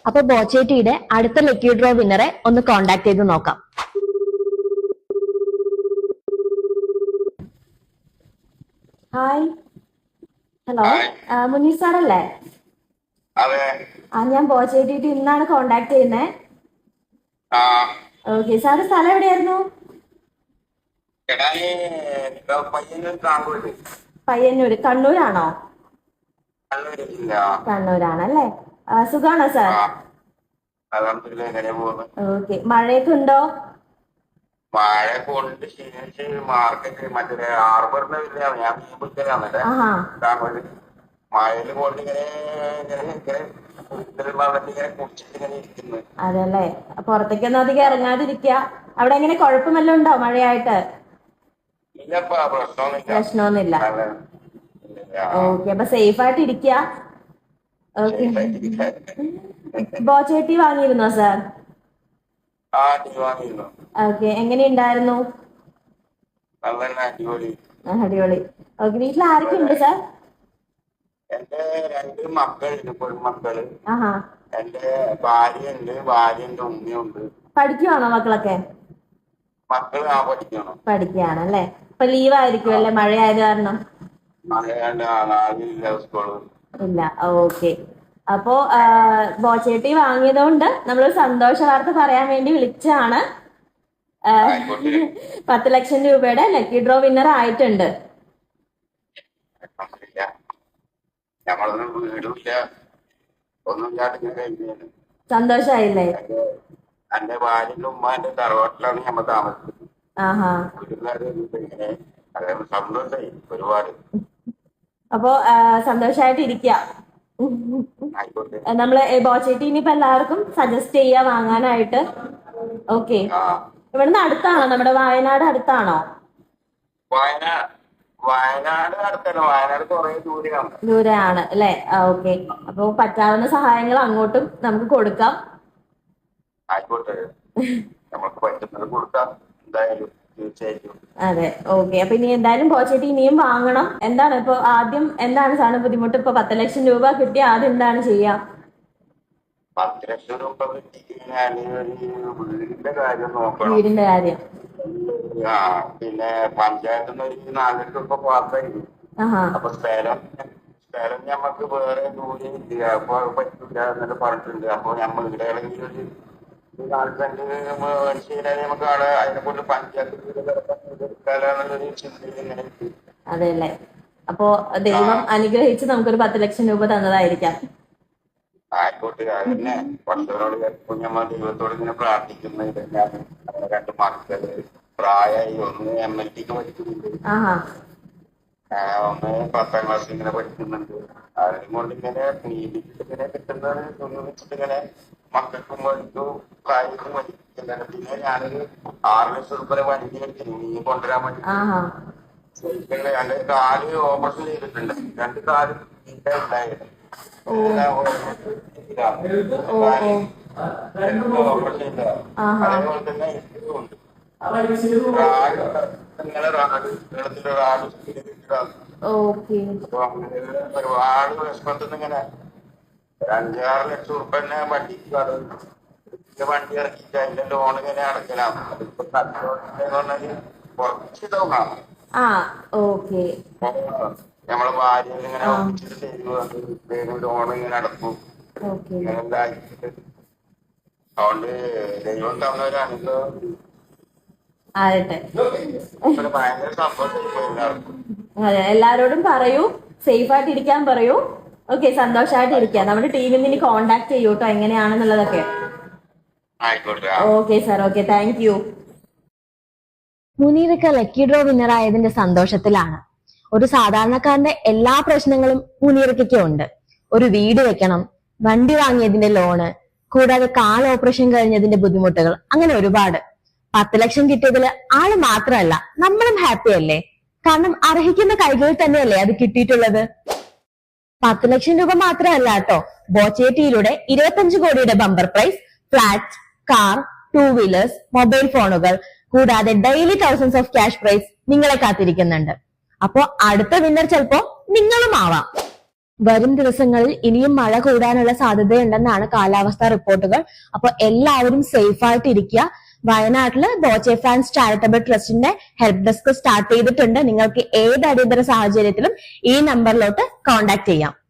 അപ്പൊ ബോച്ചേറ്റിയുടെ അടുത്ത lucky draw വിന്നറെ ഒന്ന് കോണ്ടാക്ട് ചെയ്ത് നോക്കാം. ഹായ്, ഹലോ, മുനീർ സാറല്ലേ? ഞാൻ ബോച്ചേറ്റിട്ട് ഇന്നാണ് കോണ്ടാക്ട് ചെയ്യുന്നേ. ഓക്കെ, സാറ് സ്ഥലം എവിടെയായിരുന്നു? പയ്യന്നൂര്. കണ്ണൂരാണോ? കണ്ണൂരാണല്ലേ. സുഖാണോ സാർ? ഓക്കെ, മഴയൊക്കെ ഉണ്ടോ? മഴ കൊണ്ട് ക്ഷീണിച്ച് മാർക്കറ്റ് മറ്റേ ഹാർബറിന്റെ വില്ലയാണ് ഞാൻ മീൻ പിടിക്കലാണല്ലേ. മഴയില് കൊണ്ട് ഇങ്ങനെ കുടിച്ചിട്ട് ഇങ്ങനെ ഇരിക്കുന്നു. അതല്ലേ, പുറത്തേക്കൊന്നും അധികം ഇറങ്ങാതിരിക്കുക. അവിടെ എങ്ങനെ കുഴപ്പമെല്ലാം ഉണ്ടോ മഴയായിട്ട്? ഇല്ലപ്പാ, പ്രശ്നമൊന്നുമില്ല. ഓക്കെ, അപ്പൊ സേഫ് ആയിട്ട് ഇരിക്കുക. Okay, ബോച്ചേട്ടി വാങ്ങിയിരുന്നോ sir? ഓക്കെ, എങ്ങനെയുണ്ടായിരുന്നു? അടിപൊളി. ഓക്കെ, വീട്ടിൽ ആരൊക്കെ ഉണ്ട് സാർ? എന്റെ 2 മക്കളുണ്ട്, പെൺമക്കള്. എന്റെ ഭാര്യയുണ്ട്, ഭാര്യന്റെ ഉമ്മയുണ്ട്. പഠിക്കുവാണോ മക്കളൊക്കെ? മക്കള് പഠിക്കുകയാണല്ലേ. ഇപ്പൊ ലീവ് ആയിരിക്കും അല്ലേ, മഴയായത് കാരണം? ഇല്ല. ഓക്കെ, അപ്പോ ബോച്ചേട്ടി വാങ്ങിയതുകൊണ്ട് നമ്മളൊരു സന്തോഷ വാർത്ത പറയാൻ വേണ്ടി വിളിച്ചാണ്. 10 ലക്ഷം രൂപയുടെ ലക്കി ഡ്രോ വിന്നർ ആയിട്ടുണ്ട്. സന്തോഷായില്ലേ? എന്റെ ഭാര്യന്റെ ഉമ്മാന്റെ തറവാട്ടിലാണ് നമ്മൾ താമസിക്കുന്നത്. സന്തോഷായി ഒരുപാട്. അപ്പോ സന്തോഷായിട്ട് ഇരിക്കുക. നമ്മള് ബോച്ചേട്ടി ഇനിയിപ്പോ എല്ലാവർക്കും സജസ്റ്റ് ചെയ്യാ വാങ്ങാനായിട്ട്. ഓക്കെ, ഇവിടുന്ന് അടുത്താണോ? നമ്മുടെ വയനാട് അടുത്താണോ? വയനാട് അടുത്തല്ല, വയനാട് കുറെ ദൂരെയാണ് അല്ലെ. ഓക്കെ, അപ്പൊ പറ്റാവുന്ന സഹായങ്ങൾ അങ്ങോട്ടും നമുക്ക് കൊടുക്കാം. ആയിക്കോട്ടെ, നമുക്ക് പറ്റുന്നത് കൊടുക്കാം എന്തായാലും, തീർച്ചയായിട്ടും. അതെ, ഓക്കെ. അപ്പൊ ഇനി എന്തായാലും ബോച്ചേട്ടി ഇനിയും വാങ്ങണം. എന്താണ് ഇപ്പൊ ആദ്യം എന്താണ് സാധനം ബുദ്ധിമുട്ട്? ഇപ്പൊ 10 ലക്ഷം രൂപ കിട്ടിയ ആദ്യം എന്താണ് ചെയ്യാ? 10 ലക്ഷം രൂപ കിട്ടിക്കഴിഞ്ഞാല് വീടിന്റെ കാര്യം നോക്കണം. വീടിന്റെ കാര്യം. പിന്നെ പഞ്ചായത്തിൽ നിന്ന് ഒരു 4 ലക്ഷം രൂപ പാസ്സായിരുന്നു. അപ്പൊ സ്ഥലം ഞമ്മക്ക് വേറെ ദൂരം ഇല്ല, അപ്പൊ പറ്റില്ല എന്നൊക്കെ പറഞ്ഞിട്ടുണ്ട്. അപ്പൊ ഞമ്മ ഇവിടെ ആണെങ്കിൽ ഒരു 4 സെന്റ് മേടിച്ചു കഴിഞ്ഞാൽ നമുക്ക് അവിടെ അതിനെ കൊണ്ട് പഞ്ചായത്ത് എടുക്കാനുള്ളൊരു ചിന്തയിൽ ഇങ്ങനെ. അതെല്ലേ, അപ്പോ ദൈവം അനുഗ്രഹിച്ച് നമുക്കൊരു 10 ലക്ഷം രൂപ തന്നതായിരിക്കാം. ആയിക്കോട്ടെ, അതന്നെ പടച്ചവനോട് ഞമ്മ ദൈവത്തോട് ഇങ്ങനെ പ്രാർത്ഥിക്കുന്നത്. 2 മക്കള് പ്രായമായി, ഒന്ന് MLTക്ക് പഠിക്കുന്നുണ്ട്, ഒന്ന് 10ാം ക്ലാസ് ഇങ്ങനെ പഠിക്കുന്നുണ്ട്. അതിനെ കൊണ്ട് ഇങ്ങനെ ഇങ്ങനെ കിട്ടുന്നത് വെച്ചിട്ട് ഇങ്ങനെ മക്കൾക്കും പഠിക്കും പ്രായക്കും പഠിക്കുന്നുണ്ട്. പിന്നെ ഞാനൊരു 6 ലക്ഷം രൂപ വണ്ടി എടുത്തിരുന്നു നീ കൊണ്ടുവരാൻ വേണ്ടി. എന്റെ കാല് ഓപ്പറേഷൻ ചെയ്തിട്ടുണ്ട്, 2 കാല് ഉണ്ടായിരുന്നു. അതേപോലെ തന്നെ ഉണ്ട് ഒരുപാട് വിഷമത്തിൽ ഇങ്ങനെ 5-6 ലക്ഷം രൂപ തന്നെ വണ്ടിക്ക് വണ്ടി ഇറക്കിയിട്ട് അതിന്റെ ലോൺ ഇങ്ങനെ അടക്കലാണ്. അതിപ്പോ പറഞ്ഞാല് കുറച്ച് ഇതാവുന്നതാണ്. നമ്മളെ ഭാര്യ ഇങ്ങനെ ഒപ്പിച്ചിട്ട് തരുന്നു, ലോൺ ഇങ്ങനെ അടക്കും, ഇങ്ങനെ ഇതാക്കിട്ട്. അതുകൊണ്ട് ദൈവം തന്ന ഒരു അനുഭവം ഭയങ്കര സന്തോഷം എല്ലാവർക്കും. അതെ, എല്ലാരോടും പറയൂ, സേഫ് ആയിട്ട് ഇരിക്കാൻ പറയൂ. ഓക്കെ, സന്തോഷമായിട്ട് ഇരിക്കാം. നമ്മുടെ ടീമിൽ നിന്ന് ഇനി കോണ്ടാക്ട് ചെയ്യൂ കേട്ടോ, എങ്ങനെയാണെന്നുള്ളതൊക്കെ. Okay sir, okay, thank you. മുനീറൊക്കെ ലക്കി ഡ്രോ വിന്നർ ആയതിന്റെ സന്തോഷത്തിലാണ്. ഒരു സാധാരണക്കാരന്റെ എല്ലാ പ്രശ്നങ്ങളും മുനീറയ്ക്കൊക്കെ ഉണ്ട്. ഒരു വീട് വെക്കണം, വണ്ടി വാങ്ങിയതിന്റെ ലോണ്, കൂടാതെ കാൽ ഓപ്പറേഷൻ കഴിഞ്ഞതിന്റെ ബുദ്ധിമുട്ടുകൾ, അങ്ങനെ ഒരുപാട്. 10 ലക്ഷം കിട്ടിയതിൽ ആള് മാത്രമല്ല നമ്മളും ഹാപ്പി അല്ലേ? കാരണം അർഹിക്കുന്ന കൈകളിൽ തന്നെയല്ലേ അത് കിട്ടിയിട്ടുള്ളത്. 10 ലക്ഷം രൂപ മാത്രമല്ല കേട്ടോ, ബോച്ചേറ്റിയിലൂടെ 25 കോടിയുടെ bumper prize, flat, car, 2 wheelers, mobile ഫോണുകൾ, കൂടാതെ daily thousands of cash prize നിങ്ങളെ കാത്തിരിക്കുന്നുണ്ട്. അപ്പോ അടുത്ത വിന്നർ ചിലപ്പോ നിങ്ങളും ആവാം. വരും ദിവസങ്ങളിൽ ഇനിയും മഴ കൂടാനുള്ള സാധ്യതയുണ്ടെന്നാണ് കാലാവസ്ഥാ റിപ്പോർട്ടുകൾ. അപ്പൊ എല്ലാവരും സേഫ് ആയിട്ട് ഇരിക്കുക. വയനാട്ടില് ബോച്ചെ ഫാൻസ് ചാരിറ്റബിൾ ട്രസ്റ്റിന്റെ ഹെൽപ്പ് ഡെസ്ക് സ്റ്റാർട്ട് ചെയ്തിട്ടുണ്ട്. നിങ്ങൾക്ക് ഏത് അടിയന്തര സാഹചര്യത്തിലും ഈ നമ്പറിലോട്ട് കോൺടാക്ട് ചെയ്യാം.